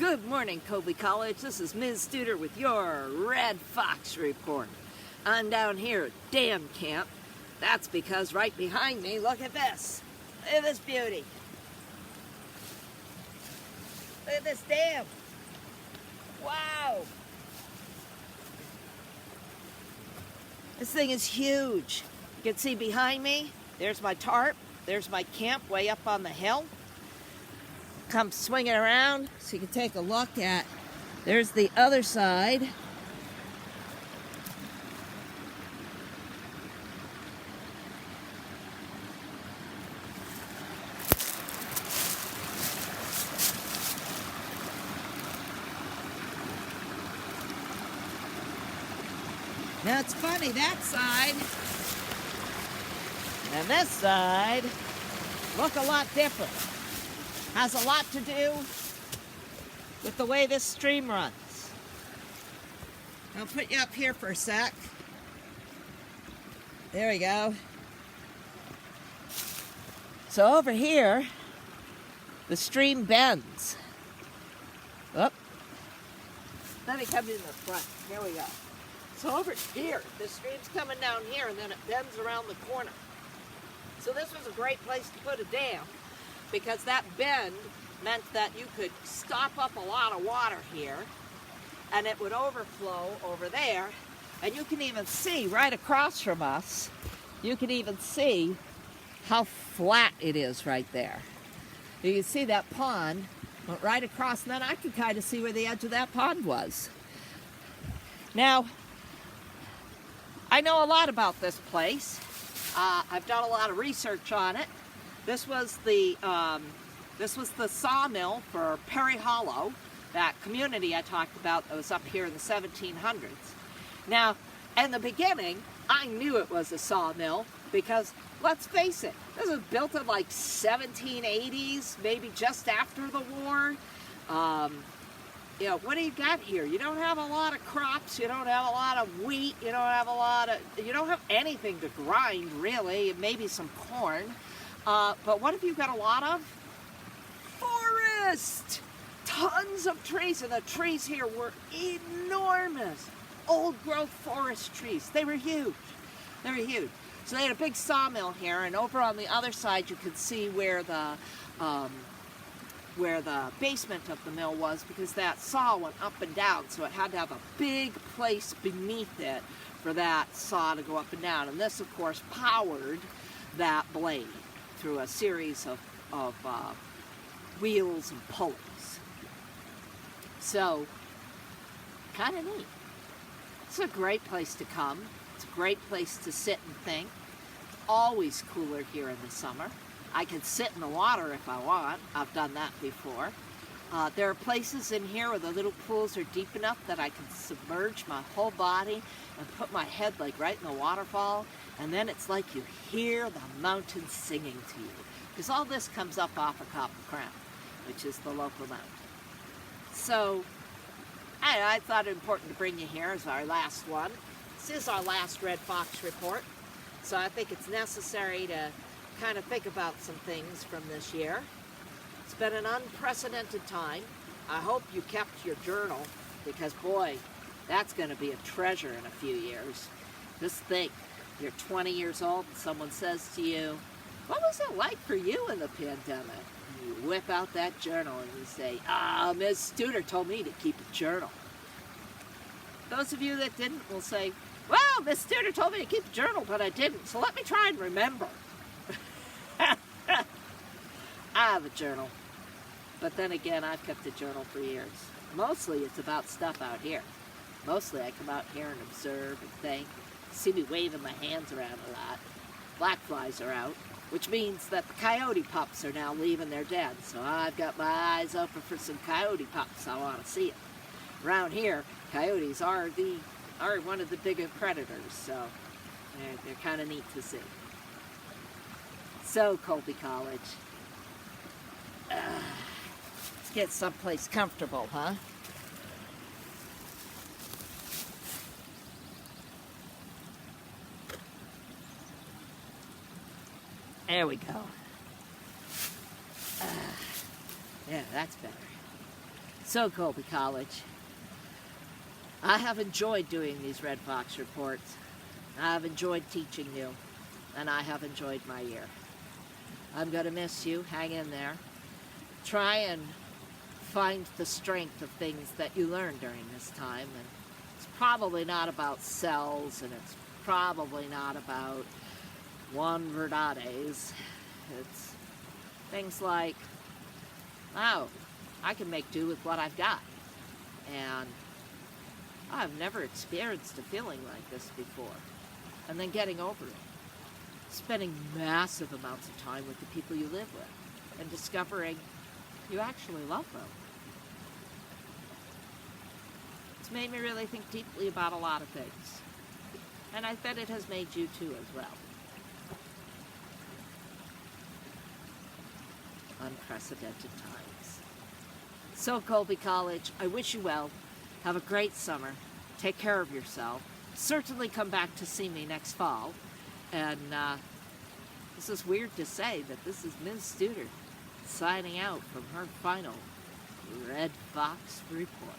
Good morning, Colby College. This is Ms. Studer with your Red Fox Report. I'm down here at Dam Camp. That's because right behind me, look at this. Look at this beauty. Look at this dam. Wow. This thing is huge. You can see behind me, there's my tarp. There's my camp way up on the hill. Come swinging around so you can take a look at, there's the other side. Now it's funny, that side and this side look a lot different. Has a lot to do with the way this stream runs. I'll put you up here for a sec. There we go. So over here, the stream bends. Oop. Let me come in the front. Here we go. So over here, the stream's coming down here and then it bends around the corner. So this was a great place to put a dam, because that bend meant that you could stop up a lot of water here and it would overflow over there. And you can even see right across from us, you can even see how flat it is right there. You can see that pond went right across, and then I could kind of see where the edge of that pond was. Now, I know a lot about this place. I've done a lot of research on it. This was the sawmill for Perry Hollow, that community I talked about that was up here in the 1700s. Now, in the beginning, I knew it was a sawmill because, let's face it, this was built in like 1780s, maybe just after the war. You know, what do you got here? You don't have a lot of crops, you don't have a lot of wheat, you don't have anything to grind, really, maybe some corn. But what have you got a lot of? Forest! Tons of trees, and the trees here were enormous. Old-growth forest trees. They were huge. They were huge. So they had a big sawmill here, and over on the other side you could see where the basement of the mill was, because that saw went up and down, so it had to have a big place beneath it for that saw to go up and down. And this, of course, powered that blade through a series of wheels and pulleys. So, kind of neat. It's a great place to come. It's a great place to sit and think. It's always cooler here in the summer. I can sit in the water if I want. I've done that before. There are places in here where the little pools are deep enough that I can submerge my whole body and put my head like right in the waterfall, and then it's like you hear the mountains singing to you, because all this comes up off of Copper Crown, which is the local mountain. So I thought it important to bring you here as our last one. This is our last Red Fox Report, so I think it's necessary to kind of think about some things from this year. It's been an unprecedented time. I hope you kept your journal, because boy, that's going to be a treasure in a few years. Just think, you're 20 years old and someone says to you, "What was it like for you in the pandemic?" And you whip out that journal and you say, Ms. Studer told me to keep a journal. Those of you that didn't will say, "Well, Ms. Studer told me to keep a journal, but I didn't, so let me try and remember." I have a journal, but then again, I've kept a journal for years. Mostly it's about stuff out here. Mostly I come out here and observe and think. See me waving my hands around a lot. Black flies are out, which means that the coyote pups are now leaving their den. So I've got my eyes open for some coyote pups. I want to see them. Around here, coyotes are one of the bigger predators, so they're kind of neat to see. So, Colby College, let's get someplace comfortable, huh? There we go. Yeah, that's better. So, Colby College, I have enjoyed doing these Red Fox reports. I have enjoyed teaching you, and I have enjoyed my year. I'm going to miss you. Hang in there. Try and find the strength of things that you learned during this time. And it's probably not about cells, and it's probably not about Juan Verdades. It's things like, wow, I can make do with what I've got. And I've never experienced a feeling like this before. And then getting over it. Spending massive amounts of time with the people you live with. And discovering you actually love them. It's made me really think deeply about a lot of things. And I bet it has made you too as well. Unprecedented times. So, Colby College, I wish you well. Have a great summer. Take care of yourself. Certainly come back to see me next fall. And this is weird to say that this is Ms. Studer signing out from her final Red Fox report.